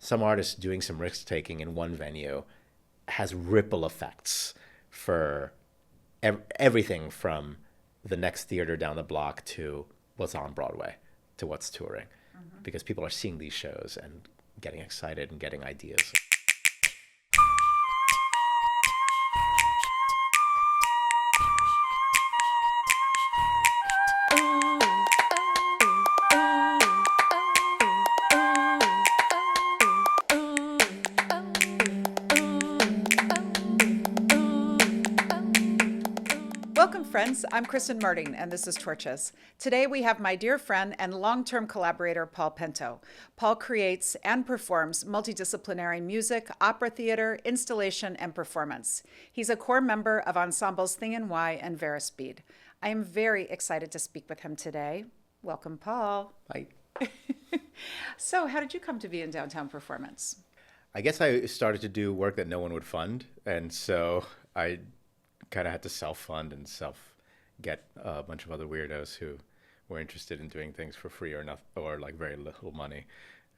some artist doing some risk taking in one venue has ripple effects for everything from the next theater down the block to what's on Broadway to what's touring, because people are seeing these shows and getting excited and getting ideas. Welcome, friends. I'm Kristen Martin, and this is Torches. Today, we have my dear friend and long-term collaborator, Paul Pinto. Paul creates and performs multidisciplinary music, opera theater, installation, and performance. He's a core member of ensembles Thing and Why and Verispeed. I am very excited to speak with him today. Welcome, Paul. Hi. So, how did you come to be in downtown performance? I guess I started to do work that no one would fund, and so I kind of had to self-fund and get a bunch of other weirdos who were interested in doing things for free or nothing, or like very little money,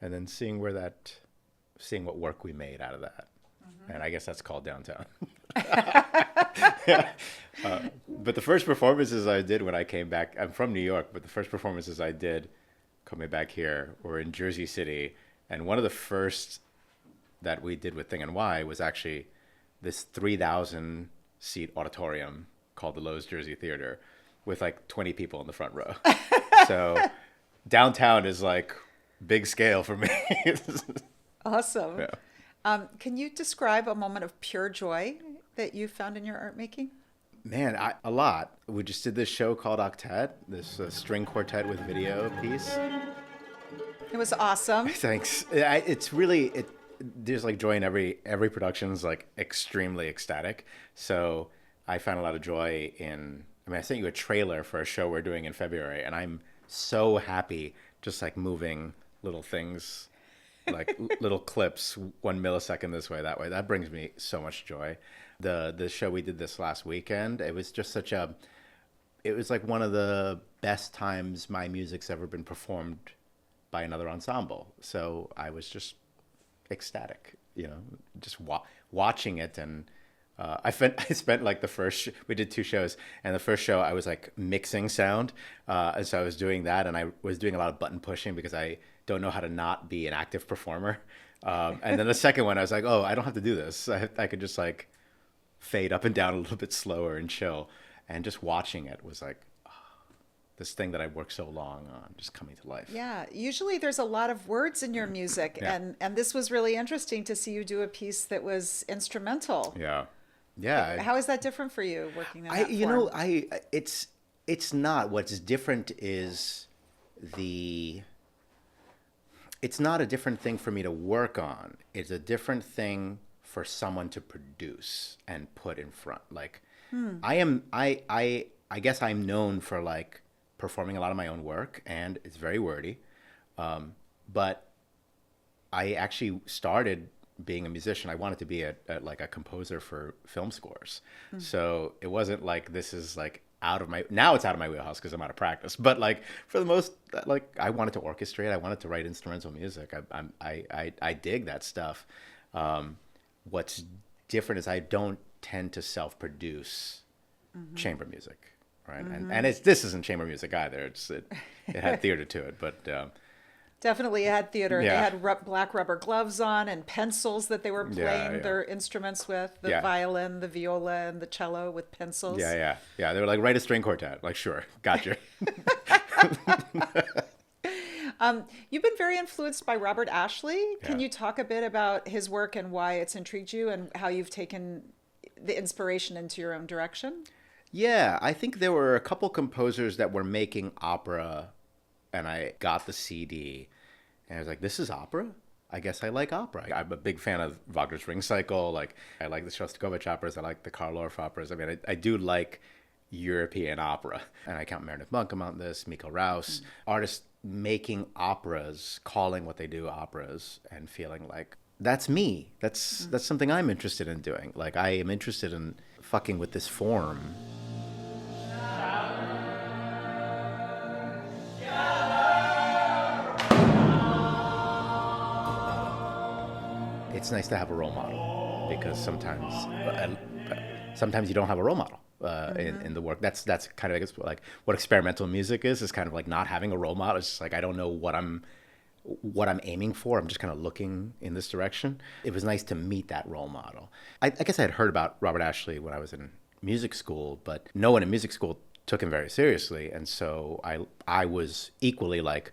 and then seeing what work we made out of that. And I guess that's called downtown. But the first performances I did when I came back, I'm from New York, but the first performances I did coming back here were in Jersey City, and one of the first that we did with Thing and Why was actually this 3,000 seat auditorium called the Lowe's Jersey Theater with like 20 people in the front row. So downtown is like big scale for me. Awesome. Yeah. Can you describe a moment of pure joy that you found in your art making? Man, a lot. We just did this show called Octet, this string quartet with video piece. It was awesome. Thanks. There's like joy in every production is like extremely ecstatic. So I found a lot of joy I sent you a trailer for a show we're doing in February, and I'm so happy just like moving little things, like little clips, 1 millisecond this way, that way. That brings me so much joy. The show we did this last weekend, it was just it was like one of the best times my music's ever been performed by another ensemble. So I was just ecstatic, just watching it. And I spent like we did 2 shows, and the first show I was like mixing sound, and so I was doing that, and I was doing a lot of button pushing because I don't know how to not be an active performer. And then the second one I was like, oh, I don't have to do this. I could just like fade up and down a little bit slower and chill, and just watching it was like, this thing that I worked so long on just coming to life. Yeah, usually there's a lot of words in your music, Yeah. and this was really interesting to see you do a piece that was instrumental. Yeah. How is that different for you working in that form? It's not. What's different is it's not a different thing for me to work on. It's a different thing for someone to produce and put in front. Like I guess I'm known for like performing a lot of my own work, and it's very wordy. But I actually started being a musician. I wanted to be like a composer for film scores. So it wasn't like this is like now it's out of my wheelhouse because I'm out of practice. But like for the most, like I wanted to orchestrate. I wanted to write instrumental music. I dig that stuff. What's different is I don't tend to self-produce chamber music. Right. And this isn't chamber music either. It had theater to it, but Definitely it had theater. Yeah. They had black rubber gloves on and pencils that they were playing their instruments with, the violin, the viola, and the cello with pencils. Yeah. They were like, write a string quartet. Like, sure, gotcha. You've been very influenced by Robert Ashley. Can you talk a bit about his work and why it's intrigued you and how you've taken the inspiration into your own direction? Yeah, I think there were a couple composers that were making opera, and I got the CD, and I was like, this is opera? I guess I like opera. I'm a big fan of Wagner's Ring Cycle. Like, I like the Shostakovich operas. I like the Karl Orff operas. I mean, I do like European opera. And I count Meredith Monk among this, Mikkel Rouse, artists making operas, calling what they do operas, and feeling like, that's me. That's something I'm interested in doing. Like, I am interested in fucking with this form. it's nice to have a role model, because sometimes you don't have a role model in the work. That's kind of, I guess, like what experimental music is kind of like not having a role model. It's just like, I don't know what I'm aiming for. I'm just kind of looking in this direction. It was nice to meet that role model. I guess I had heard about Robert Ashley when I was in music school, but no one in music school took him very seriously. And so I was equally like,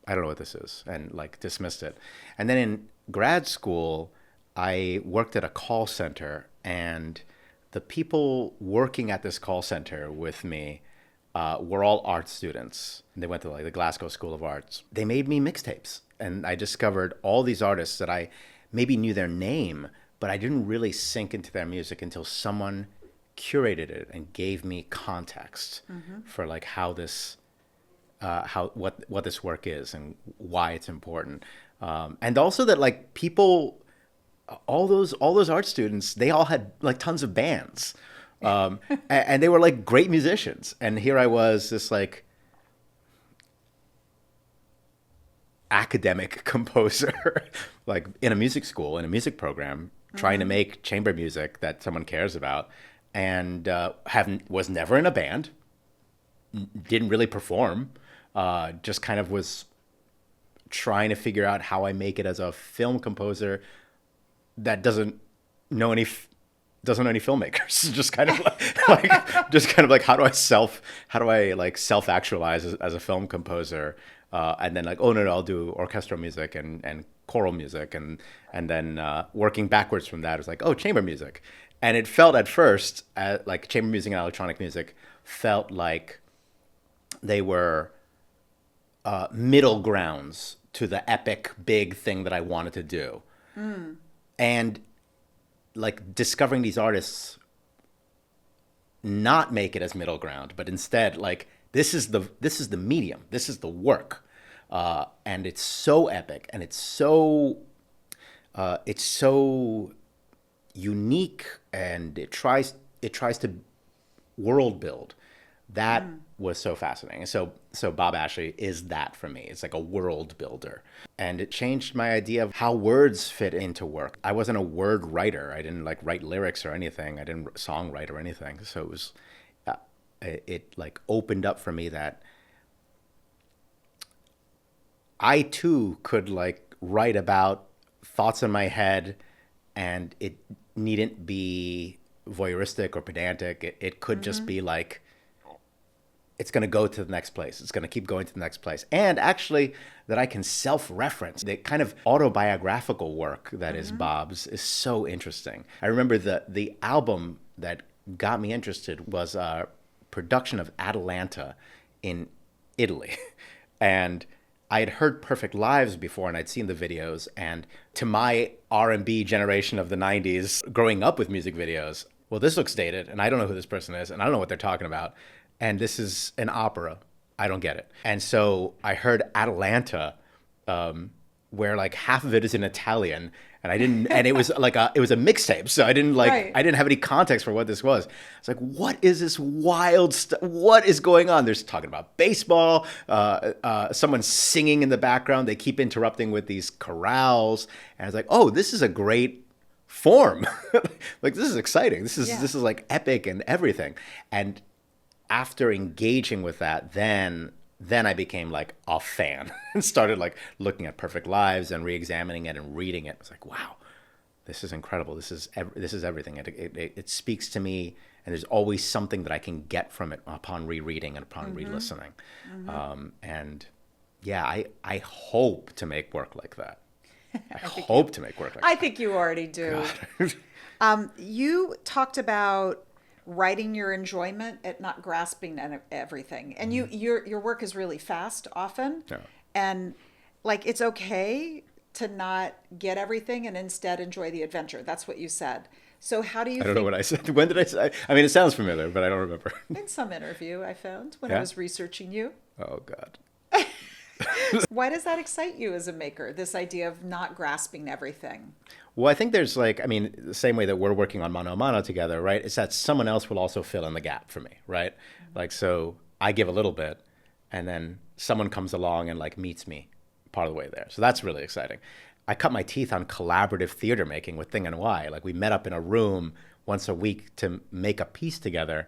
I don't know what this is, and like dismissed it. And then in grad school, I worked at a call center, and the people working at this call center with me were all art students. They went to like the Glasgow School of Arts. They made me mixtapes, and I discovered all these artists that I maybe knew their name, but I didn't really sink into their music until someone curated it and gave me context for like how this, what this work is and why it's important, and also that like people, all those art students, they all had like tons of bands. And they were like great musicians. And here I was, this like academic composer, like in a music school, in a music program, trying to make chamber music that someone cares about, and was never in a band, didn't really perform, just kind of was trying to figure out how I make it as a film composer that doesn't know any filmmakers. Just kind of like how do I like self-actualize as a film composer, and then like, oh no, I'll do orchestral music and choral music, and then working backwards from that is like, oh, chamber music. And it felt at first like chamber music and electronic music felt like they were middle grounds to the epic big thing that I wanted to do. And like discovering these artists not make it as middle ground, but instead like this is the medium, this is the work, and it's so epic, and it's so unique, and it tries to world build. That was so fascinating. So Bob Ashley is that for me. It's like a world builder. And it changed my idea of how words fit into work. I wasn't a word writer. I didn't like write lyrics or anything. I didn't songwrite or anything. So it was, it like opened up for me that I too could like write about thoughts in my head, and it needn't be voyeuristic or pedantic. It could just be like, it's going to go to the next place. It's going to keep going to the next place. And actually that I can self-reference. The kind of autobiographical work that is Bob's is so interesting. I remember the album that got me interested was a production of Atalanta in Italy. And I had heard Perfect Lives before, and I'd seen the videos. And to my R&B generation of the 90s, growing up with music videos, well, this looks dated, and I don't know who this person is, and I don't know what they're talking about. And this is an opera. I don't get it. And so I heard Atalanta, where like half of it is in Italian, and I didn't, and it was like it was a mixtape. So I didn't like, Right. I didn't have any context for what this was. It's like, what is this wild stuff? What is going on? There's talking about baseball, someone's singing in the background. They keep interrupting with these chorales. And I was like, oh, this is a great form. Like, this is exciting. This is like epic and everything. And after engaging with that, then I became like a fan and started like looking at Perfect Lives and re-examining it and reading it. It's like, wow, this is incredible. This is everything. It speaks to me, and there's always something that I can get from it upon rereading and upon re-listening. And yeah, I hope to make work like that. I hope to make work like I that. think you already do. You talked about writing your enjoyment at not grasping everything, and your work is really fast often. Yeah. And like, it's okay to not get everything and instead enjoy the adventure. That's what you said. So how do you I don't know what I said. When did I say? I mean, it sounds familiar, but I don't remember. in some interview I found when I Yeah? was researching you. Oh, God. Why does that excite you as a maker, this idea of not grasping everything? Well, I think there's like, I mean, the same way that we're working on Mano a Mano together, right? It's that someone else will also fill in the gap for me, right? Like, so I give a little bit, and then someone comes along and like meets me part of the way there. So that's really exciting. I cut my teeth on collaborative theater making with Thing and Y. Like we met up in a room once a week to make a piece together,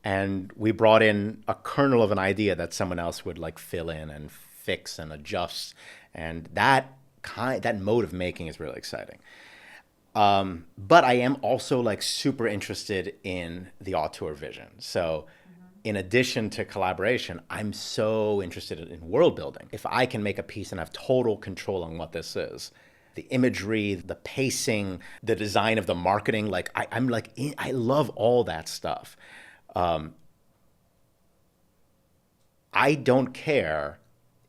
and we brought in a kernel of an idea that someone else would like fill in and fix and adjust, and that mode of making is really exciting. But I am also like super interested in the auteur vision. So in addition to collaboration, I'm so interested in world building. If I can make a piece and have total control on what this is, the imagery, the pacing, the design of the marketing, like I love all that stuff. I don't care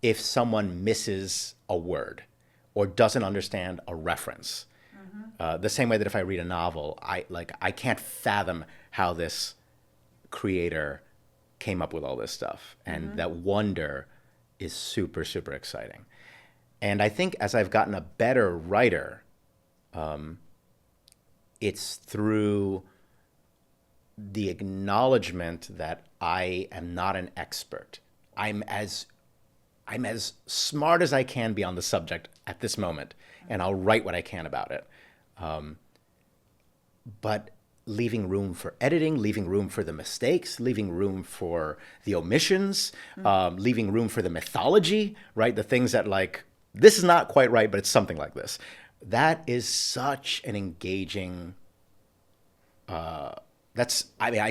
if someone misses a word or doesn't understand a reference. The same way that if I read a novel, I can't fathom how this creator came up with all this stuff, and that wonder is super, super exciting. And I think as I've gotten a better writer, it's through the acknowledgement that I am not an expert. I'm as smart as I can be on the subject at this moment, and I'll write what I can about it. But leaving room for editing, leaving room for the mistakes, leaving room for the omissions, leaving room for the mythology, right? The things that like, this is not quite right, but it's something like this. That is such an engaging, I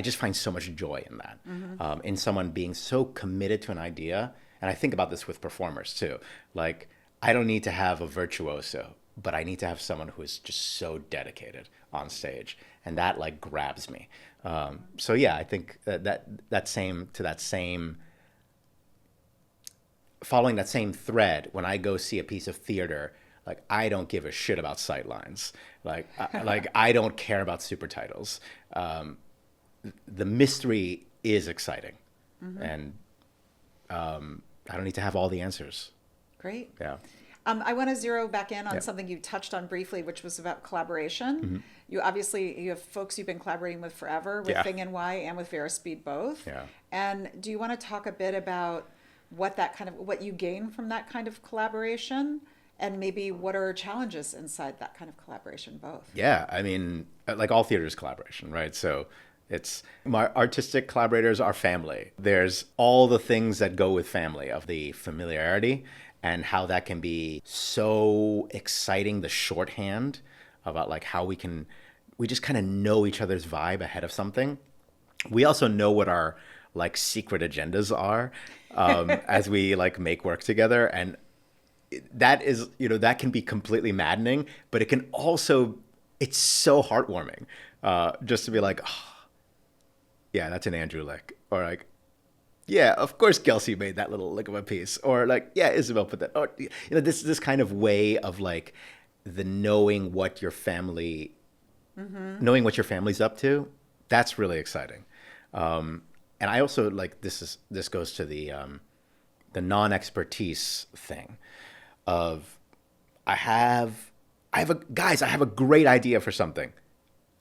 just find so much joy in that, in someone being so committed to an idea. And I think about this with performers too. Like, I don't need to have a virtuoso, but I need to have someone who is just so dedicated on stage, and that like grabs me. So yeah, I think following that same thread, when I go see a piece of theater, like I don't give a shit about sightlines. Like I don't care about super titles. The mystery is exciting, and I don't need to have all the answers. Great. Yeah. I want to zero back in on something you touched on briefly, which was about collaboration. You have folks you've been collaborating with forever, with Thing and Y and with Verispeed both. Yeah. And do you want to talk a bit about what you gain from that kind of collaboration, and maybe what are challenges inside that kind of collaboration both? Yeah, I mean, like all theater is collaboration, right? So it's my artistic collaborators are family. There's all the things that go with family, of the familiarity and how that can be so exciting, the shorthand about like how we just kind of know each other's vibe ahead of something. We also know what our like secret agendas are as we like make work together. And that is, that can be completely maddening, but it can also, it's so heartwarming just to be like, oh, yeah, that's an Andrew lick. Or like, yeah, of course Kelsey made that little lick of a piece. Or like, yeah, Isabel put that. Or, this kind of way of like the knowing what your family's up to. That's really exciting. And I also like, this goes to the non-expertise thing of I have a great idea for something.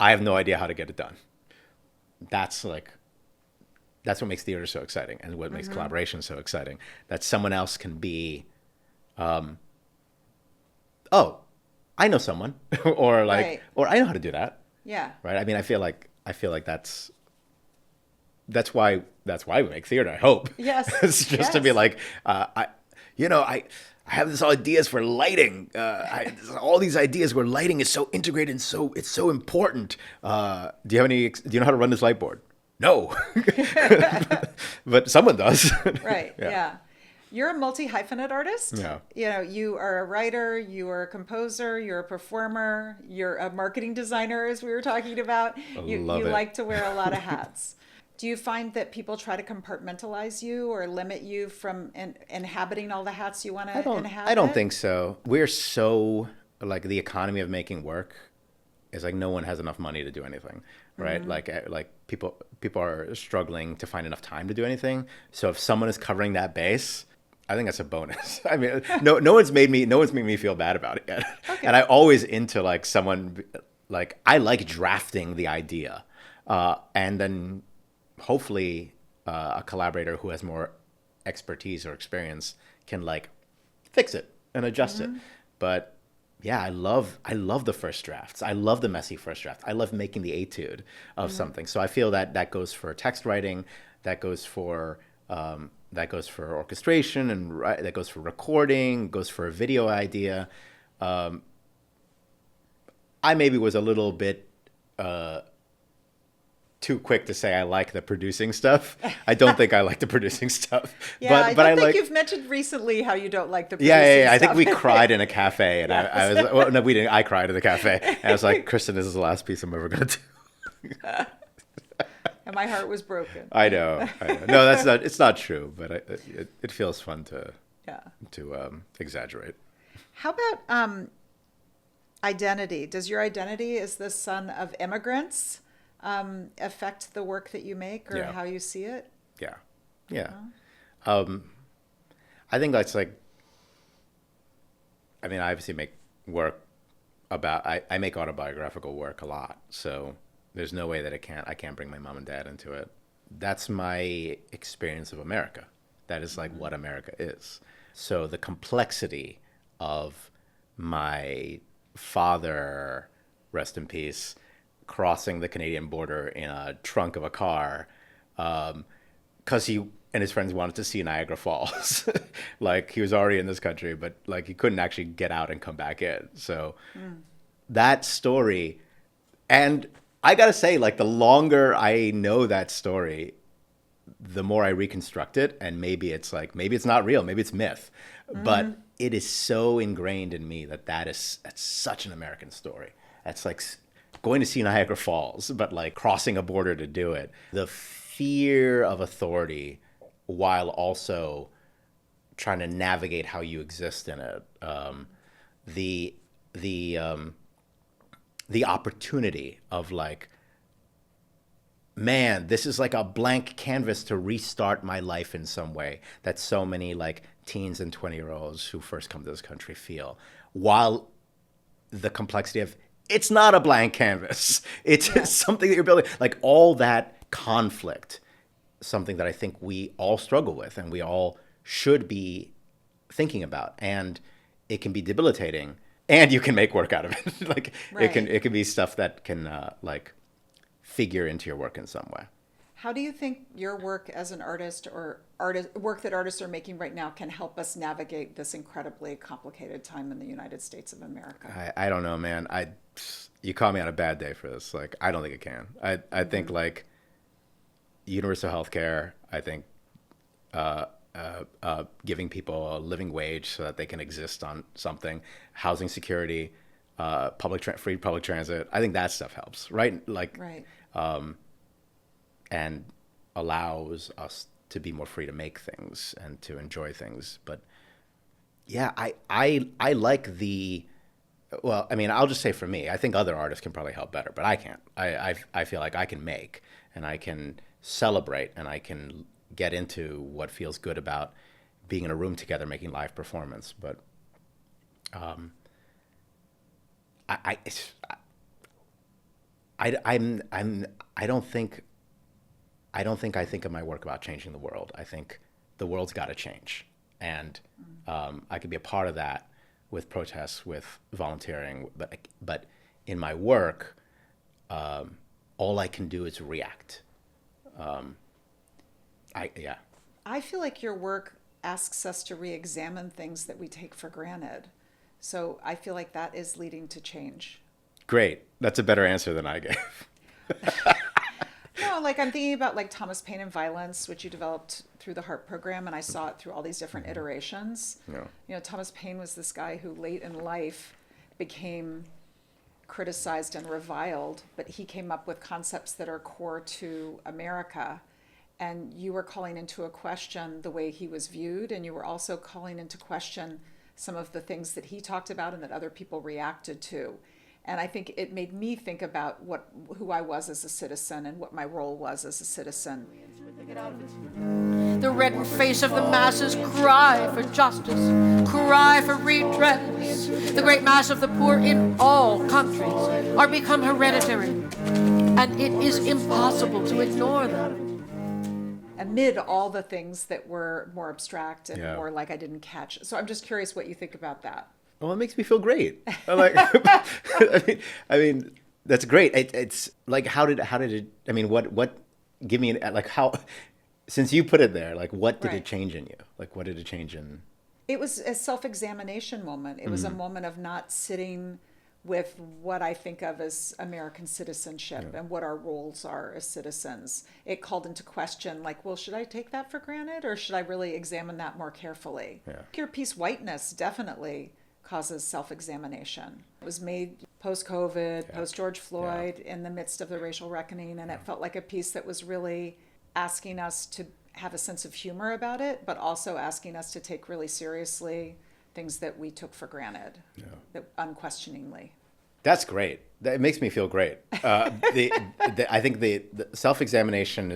I have no idea how to get it done. That's what makes theater so exciting, and what makes collaboration so exciting. That someone else can be, oh, I know someone, or like, or I know how to do that. Yeah. Right. I mean, I feel like that's why we make theater. I hope. Yes. It's just to be like, I have these ideas for lighting. All these ideas where lighting is so integrated and it's so important. Do you know how to run this light board? No, but someone does. Right. Yeah. You're a multi-hyphenate artist. Yeah. You are a writer, you are a composer, you're a performer, you're a marketing designer, as we were talking about. You like to wear a lot of hats. Do you find that people try to compartmentalize you or limit you from inhabiting all the hats you want to inhabit? I don't think so. We're so, like, the economy of making work is like no one has enough money to do anything, right? Like people are struggling to find enough time to do anything. So if someone is covering that base, I think that's a bonus. I mean, no one's made me feel bad about it yet. Okay. And I always into like someone, like I like drafting the idea, and then hopefully a collaborator who has more expertise or experience can like fix it and adjust it. But Yeah, I love the first drafts. I love the messy first draft. I love making the etude of something. So I feel that that goes for text writing, that goes for that goes for orchestration, and that goes for recording, goes for a video idea. I maybe was a little bit too quick to say I like the producing stuff. I don't think I like the producing stuff, Yeah, I but don't I think like. you've mentioned recently how you don't like the Yeah, producing yeah, yeah. I think stuff. we cried in a cafe, and Yes. I was well, no, we didn't. I cried in the cafe, and I was like, Kristen, this is the last piece I'm ever gonna do. And my heart was broken. I know, I know. No, that's not. It's not true, but it feels fun Yeah. to exaggerate. How about identity? Does your identity as the son of immigrants affect the work that you make or Yeah. how you see it? Yeah, yeah. I think that's like. I mean, I obviously make work about. I make autobiographical work a lot, so there's no way that I can't bring my mom and dad into it. That's my experience of America. That is like what America is. So the complexity of my father, rest in peace, crossing the Canadian border in a trunk of a car, because he and his friends wanted to see Niagara Falls. Like he was already in this country, but like he couldn't actually get out and come back in. So that story, and I gotta say, like the longer I know that story, the more I reconstruct it, and maybe it's not real, maybe it's myth, but it is so ingrained in me that's such an American story. That's like going to see Niagara Falls, but like crossing a border to do it. The fear of authority, while also trying to navigate how you exist in it. The the opportunity of like, man, this is like a blank canvas to restart my life in some way that so many like teens and 20-year-olds who first come to this country feel, while the complexity of it's not a blank canvas. It's something that you're building, like all that conflict, something that I think we all struggle with and we all should be thinking about. And it can be debilitating, and you can make work out of it. Like Right. it can be stuff that can like figure into your work in some way. How do you think your work as an artist or work that artists are making right now can help us navigate this incredibly complicated time in the United States of America? I don't know, man. You caught me on a bad day for this. Like, I don't think it can. I think like universal health care. I think giving people a living wage so that they can exist on something, housing security, free public transit. I think that stuff helps, right? Like, Right. and allows us to be more free to make things and to enjoy things. But yeah, I like the. Well, I mean, I'll just say for me, I think other artists can probably help better, but I can't. I feel like I can make and I can celebrate and I can get into what feels good about being in a room together making live performance. But I don't think I think of my work about changing the world. I think the world's got to change, and I could be a part of that with protests, with volunteering. But in my work, all I can do is react. I feel like your work asks us to re-examine things that we take for granted. So I feel like that is leading to change. Great. That's a better answer than I gave. No, like I'm thinking about like Thomas Paine and Violence, which you developed through the HEART program, and I saw it through all these different iterations. Yeah. You know, Thomas Paine was this guy who late in life became criticized and reviled, but he came up with concepts that are core to America. And you were calling into a question the way he was viewed, and you were also calling into question some of the things that he talked about and that other people reacted to. And I think it made me think about who I was as a citizen and what my role was as a citizen. The reddened face of the masses cry for justice, cry for redress. The great mass of the poor in all countries are become hereditary, and it is impossible to ignore them. Amid all the things that were more abstract and Yeah. more like I didn't catch. So I'm just curious what you think about that. Well, it makes me feel great. I'm like, I mean, that's great. It's like, how did it? I mean, what? Give me like how. Since you put it there, like, what did it change in you? Like, what did it change in? It was a self-examination moment. It was a moment of not sitting with what I think of as American citizenship and what our roles are as citizens. It called into question, like, well, should I take that for granted, or should I really examine that more carefully? Yeah. Your piece, Whiteness, definitely causes self-examination. It was made post-COVID, post-George Floyd, in the midst of the racial reckoning, and it felt like a piece that was really asking us to have a sense of humor about it, but also asking us to take really seriously things that we took for granted, that unquestioningly. That's great. It makes me feel great. I think the self-examination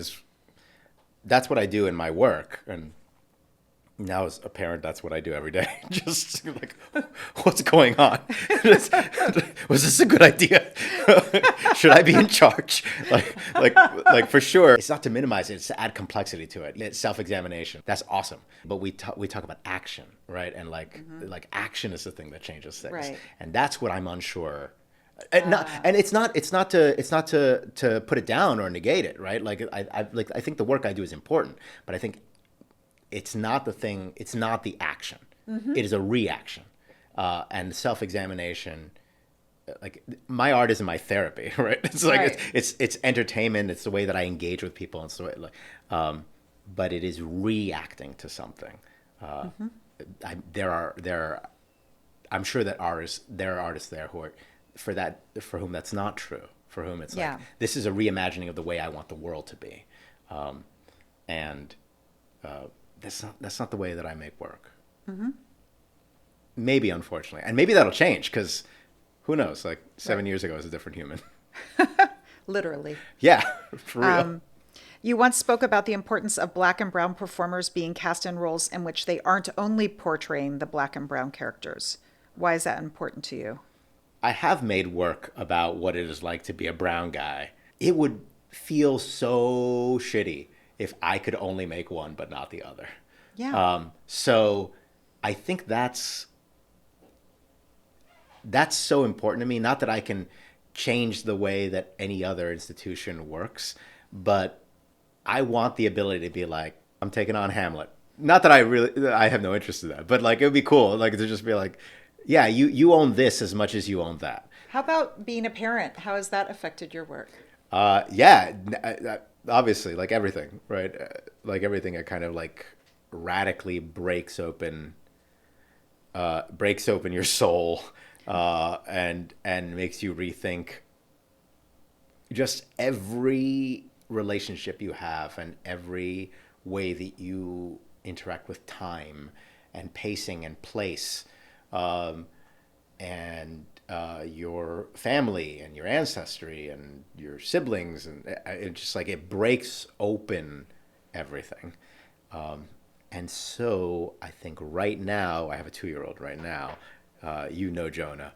that's what I do in my work. And now as a parent, that's what I do every day. Just like, what's going on? Was this a good idea? Should I be in charge? Like for sure. It's not to minimize it. It's to add complexity to it. It's self-examination. That's awesome. But we talk about action, right? And like action is the thing that changes things. Right. And that's what I'm unsure. And it's not to put it down or negate it, right? I think the work I do is important, but I think it's not the thing. It's not the action. It is a reaction, and self-examination. Like my art is my therapy, right? It's like it's entertainment. It's the way that I engage with people, and so but it is reacting to something. I'm sure that there are artists there who are for whom that's not true. For whom it's like, this is a reimagining of the way I want the world to be, and. That's not the way that I make work. Maybe, unfortunately. And maybe that'll change, because who knows? Like 7 years ago, I was a different human. Literally. Yeah, for real. You once spoke about the importance of Black and brown performers being cast in roles in which they aren't only portraying the Black and brown characters. Why is that important to you? I have made work about what it is like to be a brown guy. It would feel so shitty if I could only make one but not the other. Yeah. So I think that's so important to me. Not that I can change the way that any other institution works, but I want the ability to be like, I'm taking on Hamlet. Not that I have no interest in that, but like, it would be cool, like, to just be like, yeah, you own this as much as you own that. How about being a parent? How has that affected your work? Obviously, like everything, right? Like everything, it kind of like radically breaks open your soul, and makes you rethink just every relationship you have and every way that you interact with time and pacing and place, and your family and your ancestry and your siblings, and it just like it breaks open everything. And so I think right now, I have a 2-year-old right now, Jonah,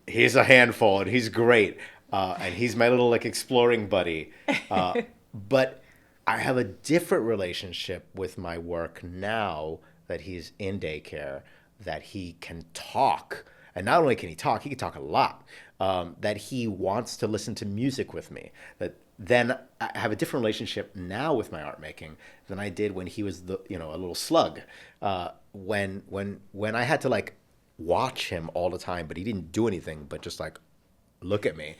he's a handful and he's great, and he's my little like exploring buddy, but I have a different relationship with my work now that he's in daycare, that he can talk. And not only can he talk a lot, that he wants to listen to music with me. That then I have a different relationship now with my art making than I did when he was a little slug. When I had to like watch him all the time, but he didn't do anything but just like look at me.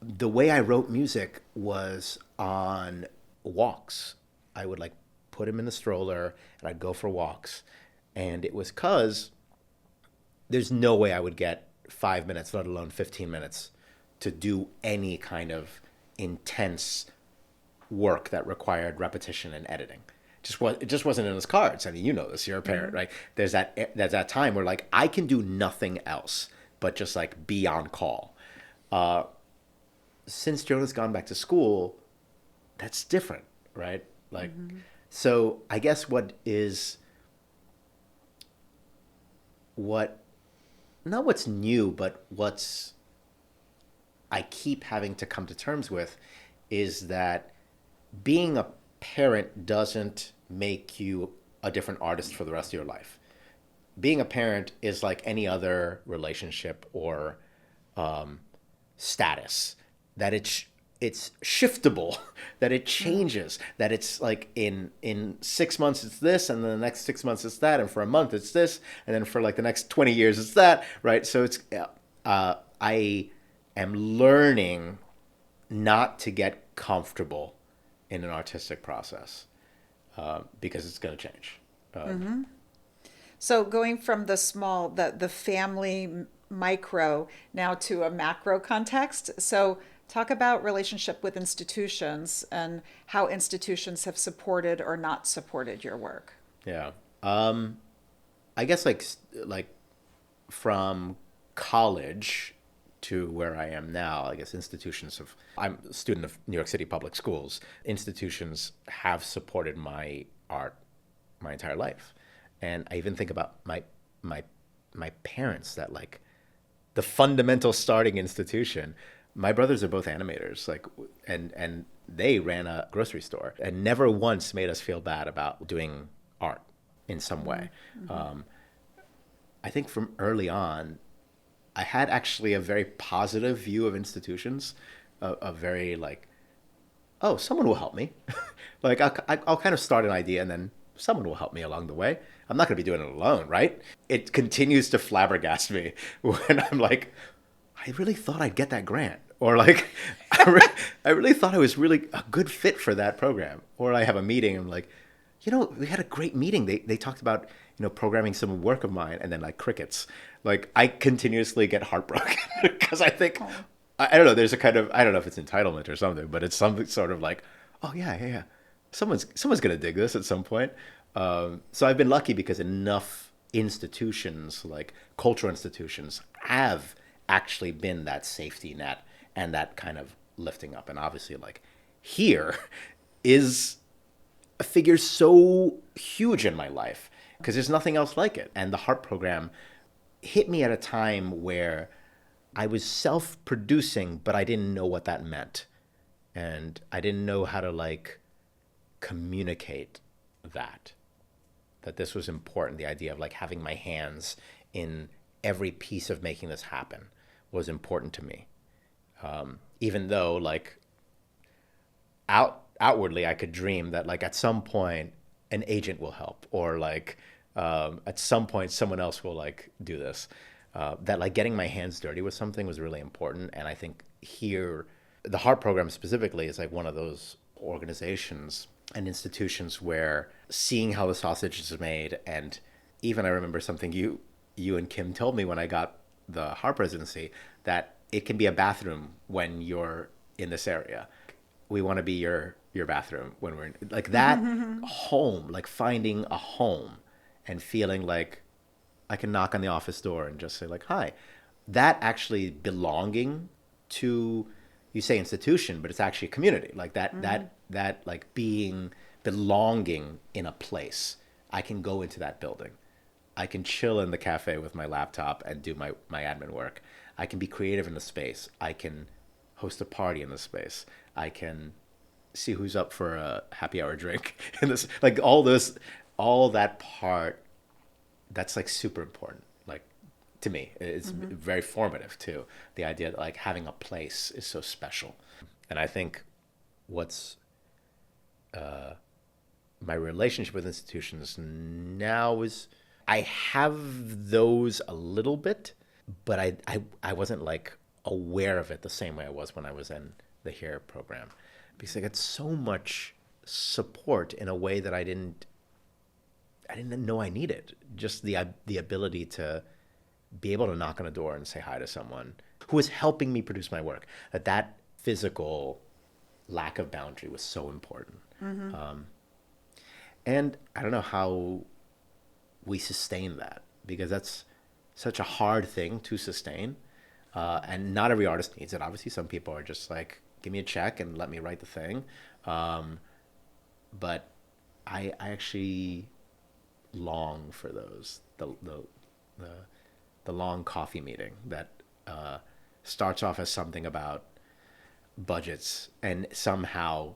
The way I wrote music was on walks. I would like put him in the stroller and I'd go for walks. And it was 'cause there's no way I would get 5 minutes, let alone 15 minutes, to do any kind of intense work that required repetition and editing. It just wasn't in his cards. I mean, you know this. You're a parent, right? There's that time where like I can do nothing else but just like be on call. Since Jonah's gone back to school, that's different, right? Like, so I guess not what's new, but I keep having to come to terms with is that being a parent doesn't make you a different artist for the rest of your life. being a parent is like any other relationship or status, that it's shiftable, that it changes, that it's like in 6 months it's this, and then the next 6 months it's that, and for a month it's this, and then for like the next 20 years it's that, right? So it's I am learning not to get comfortable in an artistic process because it's going to change. So going from the small, the family micro now to a macro context. So talk about relationship with institutions and how institutions have supported or not supported your work. Yeah. I guess like from college to where I am now, I guess institutions have, I'm a student of New York City public schools. Institutions have supported my art my entire life. And I even think about my parents, that like the fundamental starting institution. My brothers are both animators, like, and they ran a grocery store and never once made us feel bad about doing art in some way. I think from early on, I had actually a very positive view of institutions, a very like, oh, someone will help me. Like I'll kind of start an idea and then someone will help me along the way. I'm not going to be doing it alone, right? It continues to flabbergast me when I'm like, I really thought I'd get that grant. Or like, I really thought I was really a good fit for that program. Or I have a meeting and I'm like, we had a great meeting. They talked about, programming some work of mine, and then like crickets. Like I continuously get heartbroken because I think, I don't know, there's a kind of, I don't know if it's entitlement or something, but it's something sort of like, oh yeah. Someone's going to dig this at some point. So I've been lucky because enough institutions, like cultural institutions, have actually been that safety net and that kind of lifting up. And obviously, like, here is a figure so huge in my life because there's nothing else like it. And the Heart program hit me at a time where I was self-producing, but I didn't know what that meant. And I didn't know how to, like, communicate that this was important. The idea of like having my hands in every piece of making this happen was important to me. Even though like outwardly I could dream that like at some point an agent will help, or like at some point someone else will like do this. That like getting my hands dirty with something was really important. And I think here, the Heart program specifically is like one of those organizations and institutions where seeing how the sausage is made, and even I remember something you and Kim told me when I got the Heart residency, that it can be a bathroom when you're in this area. We want to be your bathroom when we're in, like that home, like finding a home and feeling like I can knock on the office door and just say like, hi. That actually belonging to, you say institution, but it's actually a community. Like that like belonging in a place. I can go into that building. I can chill in the cafe with my laptop and do my admin work. I can be creative in the space. I can host a party in the space. I can see who's up for a happy hour drink in this, like all that part, that's like super important. Like to me, it's very formative too. The idea that like having a place is so special. And I think what's my relationship with institutions now is I have those a little bit, but I wasn't like aware of it the same way I was when I was in the HERE program, because I got so much support in a way that I didn't know I needed. Just the ability to be able to knock on a door and say hi to someone who was helping me produce my work. That physical lack of boundary was so important. And I don't know how we sustain that, because that's such a hard thing to sustain. And not every artist needs it. Obviously, some people are just like, give me a check and let me write the thing. But I actually long for those, the long coffee meeting that starts off as something about budgets and somehow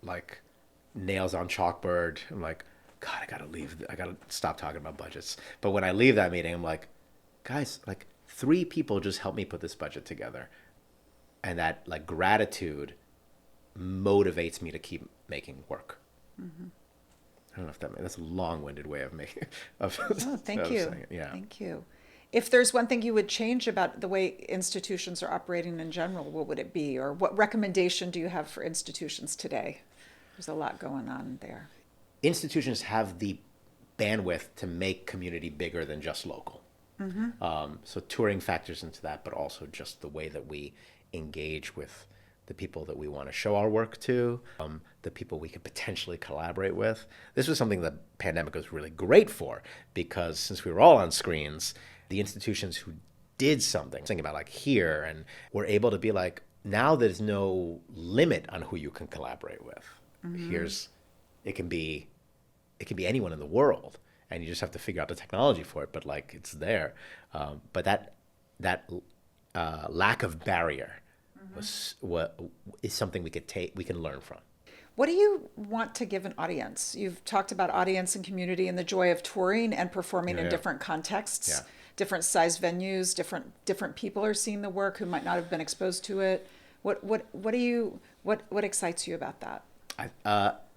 like nails on chalkboard. I'm like, God, I gotta leave. I gotta stop talking about budgets. But when I leave that meeting, I'm like, guys, like 3 people just helped me put this budget together, and that like gratitude motivates me to keep making work. Mm-hmm. I don't know if that's a long-winded way of making of. Oh, thank you. Saying it. Yeah. Thank you. If there's one thing you would change about the way institutions are operating in general, what would it be? Or what recommendation do you have for institutions today? There's a lot going on there. Institutions have the bandwidth to make community bigger than just local. Mm-hmm. So touring factors into that, but also just the way that we engage with the people that we want to show our work to, the people we could potentially collaborate with. This was something the pandemic was really great for, because since we were all on screens, the institutions who did something about like here, and were able to be like, now there's no limit on who you can collaborate with. Mm-hmm. It can be anyone in the world, and you just have to figure out the technology for it, but like it's there. But that lack of barrier is something we can learn from. What do you want to give an audience? You've talked about audience and community and the joy of touring and performing in different contexts, different size venues, different people are seeing the work who might not have been exposed to it. What excites you about that?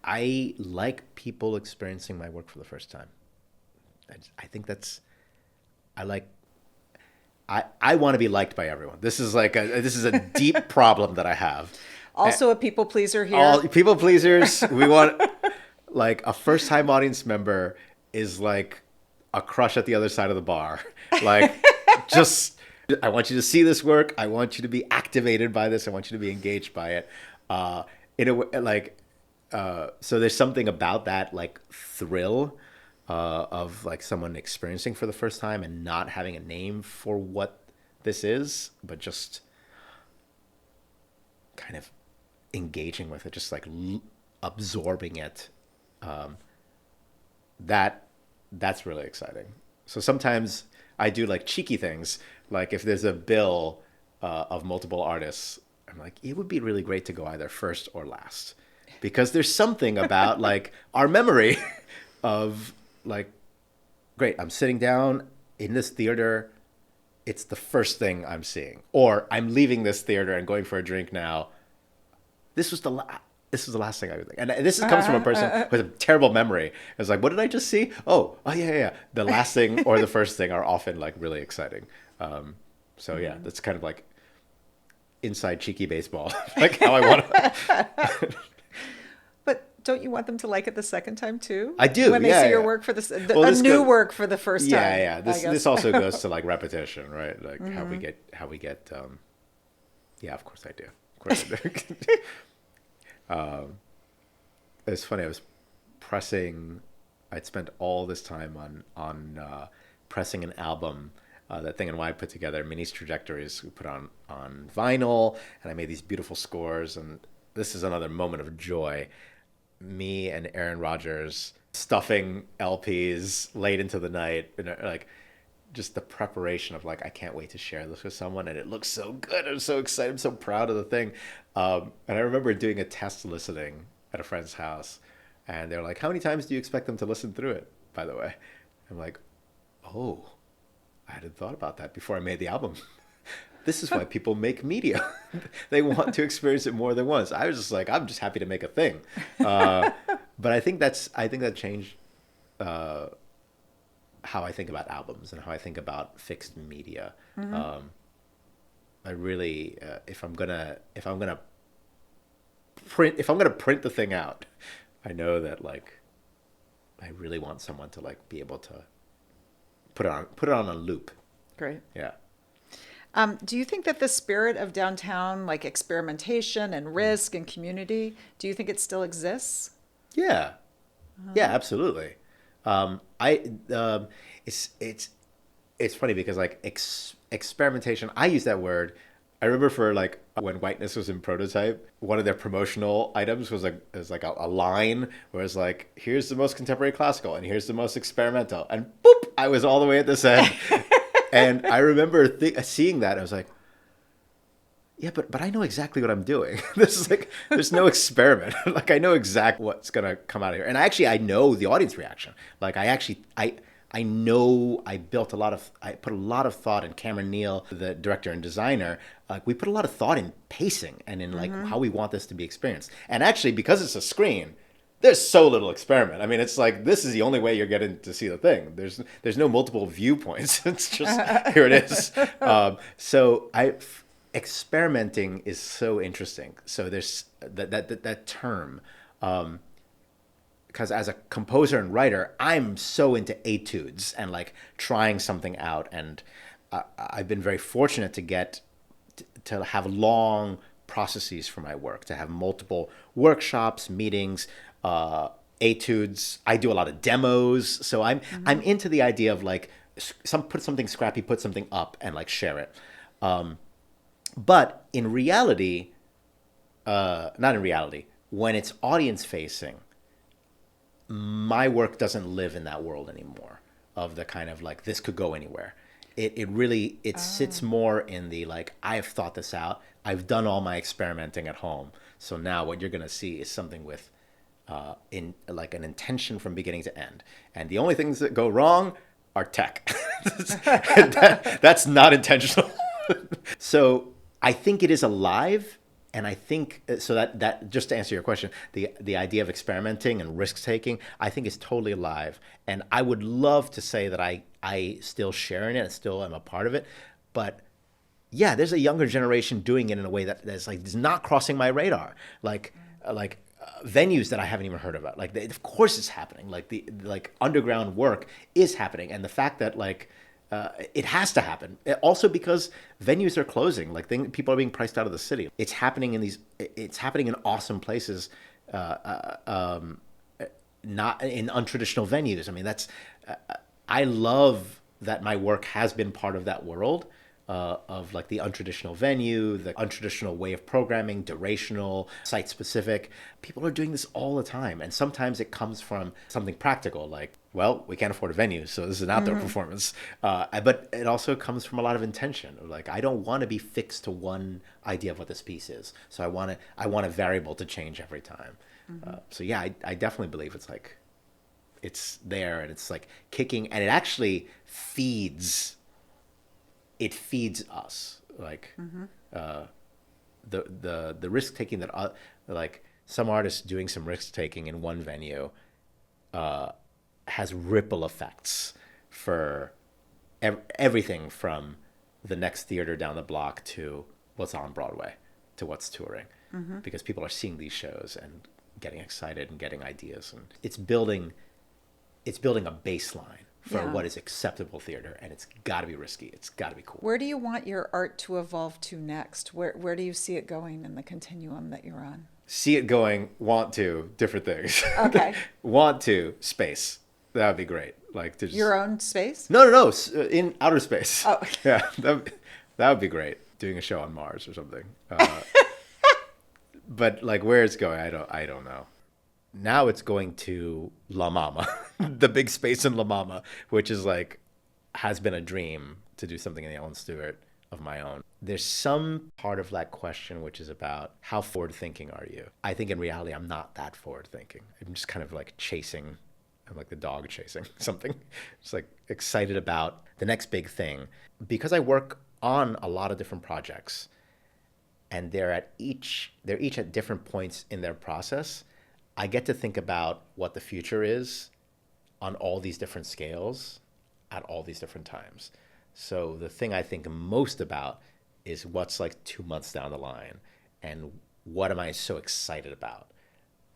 I like people experiencing my work for the first time. I think I want to be liked by everyone. This is a deep problem that I have. Also a people pleaser here. All people pleasers. We want like a first time audience member is like a crush at the other side of the bar. Like just I want you to see this work. I want you to be activated by this. I want you to be engaged by it. In a way, like so there's something about that like thrill of like someone experiencing for the first time and not having a name for what this is, but just kind of engaging with it, just like absorbing it. That's really exciting. So sometimes I do like cheeky things, like if there's a bill of multiple artists, I'm like, it would be really great to go either first or last, because there's something about like our memory of like, great, I'm sitting down in this theater, it's the first thing I'm seeing, or I'm leaving this theater and going for a drink now. This was the last thing I would think. And this comes from a person with a terrible memory. It's like, what did I just see? Oh, yeah. The last thing or the first thing are often like really exciting. So yeah, that's kind of like inside cheeky baseball, like how I want to. But don't you want them to like it the second time too? I do. When they see your work for work for the first time. Yeah. This also goes to like repetition, right? Like how we get. Yeah, of course I do. Of course I do. It's funny. I'd spent all this time on pressing an album. That Thing and Why I put together, Minnie's Trajectories, we put on vinyl, and I made these beautiful scores. And this is another moment of joy. Me and Aaron Rodgers stuffing LPs late into the night, and like just the preparation of like, I can't wait to share this with someone, and it looks so good. I'm so excited. I'm so proud of the thing. And I remember doing a test listening at a friend's house, and they're like, how many times do you expect them to listen through it, by the way? I'm like, oh, I hadn't thought about that before I made the album. This is why people make media. They want to experience it more than once. I was just like, I'm just happy to make a thing. But I think that changed how I think about albums and how I think about fixed media. Mm-hmm. I really, if I'm gonna print the thing out, I know that like, I really want someone to like be able to put it on a loop. Great. Yeah. Do you think that the spirit of downtown, like experimentation and risk and community, do you think it still exists? Yeah. Yeah, absolutely. It's funny because like experimentation, I use that word. I remember for like when Whiteness was in prototype, one of their promotional items was like a line where it's like, here's the most contemporary classical and here's the most experimental, and boop, I was all the way at this end. And I remember seeing that, I was like, yeah, but I know exactly what I'm doing. This is like, there's no experiment. Like I know exactly what's gonna come out of here, and I know the audience reaction. Like I know I put a lot of thought in. Cameron Neal, the director and designer, like we put a lot of thought in pacing and in like how we want this to be experienced. And actually, because it's a screen, there's so little experiment. I mean, it's like this is the only way you're getting to see the thing. There's no multiple viewpoints. It's just here it is. So experimenting is so interesting. So there's that term. Because as a composer and writer, I'm so into etudes and like trying something out. And I've been very fortunate to have long processes for my work, to have multiple workshops, meetings, etudes. I do a lot of demos. So I'm into the idea of like put something scrappy, put something up and like share it. But in reality, not in reality, when it's audience facing, my work doesn't live in that world anymore of the kind of like this could go anywhere. It really sits more in the like I've thought this out. I've done all my experimenting at home. So now what you're gonna see is something with in like an intention from beginning to end. And the only things that go wrong are tech. That's not intentional. So I think it is alive. And I think so that just to answer your question, the idea of experimenting and risk taking, I think is totally alive. And I would love to say that I still share in it and still am a part of it. But yeah, there's a younger generation doing it in a way that's like is not crossing my radar. Like venues that I haven't even heard about. Like of course it's happening. Like the underground work is happening, and the fact that like. It has to happen. Also because venues are closing. Like people are being priced out of the city. It's happening It's happening in awesome places, not in untraditional venues. I mean, I love that my work has been part of that world of like the untraditional venue, the untraditional way of programming, durational, site specific. People are doing this all the time, and sometimes it comes from something practical, like. Well, we can't afford a venue, so this is an outdoor performance. But it also comes from a lot of intention. Like, I don't want to be fixed to one idea of what this piece is. So I want a variable to change every time. So yeah, I definitely believe it's like, it's there and it's like kicking, and it actually feeds us. Like the risk taking that like some artists doing some risk taking in one venue. Has ripple effects for everything from the next theater down the block to what's on Broadway to what's touring, because people are seeing these shows and getting excited and getting ideas, and it's building a baseline for what is acceptable theater, and it's got to be risky. It's got to be cool. Where do you want your art to evolve to next? Where do you see it going in the continuum that you're on? See it going, want to, different things. Okay. Want to, space. That would be great. Like to just... Your own space? No. In outer space. Oh. Yeah, that would be great. Doing a show on Mars or something. But like where it's going, I don't know. Now it's going to La Mama, the big space in La Mama, which is like has been a dream to do something in the Ellen Stewart of my own. There's some part of that question which is about how forward thinking are you? I think in reality I'm not that forward thinking. I'm just kind of like chasing. I'm like the dog chasing something. Just like excited about the next big thing. Because I work on a lot of different projects and they're each at different points in their process, I get to think about what the future is on all these different scales at all these different times. So the thing I think most about is what's like 2 months down the line and what am I so excited about?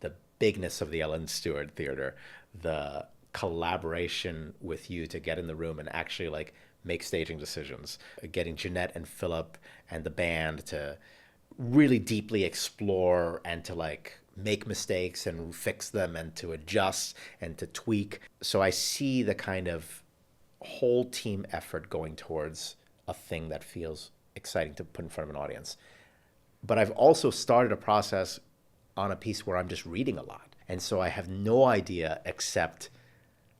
The bigness of the Ellen Stewart Theater, the collaboration with you to get in the room and actually like make staging decisions, getting Jeanette and Philip and the band to really deeply explore and to like make mistakes and fix them and to adjust and to tweak. So I see the kind of whole team effort going towards a thing that feels exciting to put in front of an audience. But I've also started a process on a piece where I'm just reading a lot. And so I have no idea except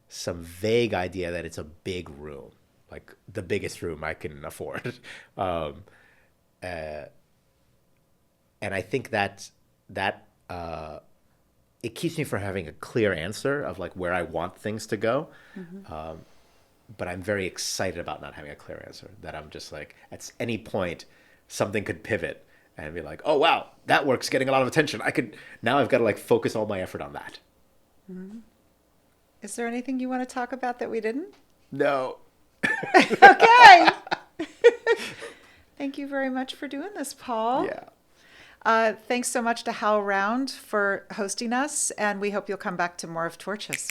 some vague idea that it's a big room, like the biggest room I can afford. and I think that it keeps me from having a clear answer of like where I want things to go. But I'm very excited about not having a clear answer. That I'm just like, at any point, something could pivot and be like, oh wow, that work's getting a lot of attention. Now I've got to like focus all my effort on that. Is there anything you want to talk about that we didn't? No. Okay. Thank you very much for doing this, Paul. Yeah. Thanks so much to HowlRound for hosting us, and we hope you'll come back to more of Torches.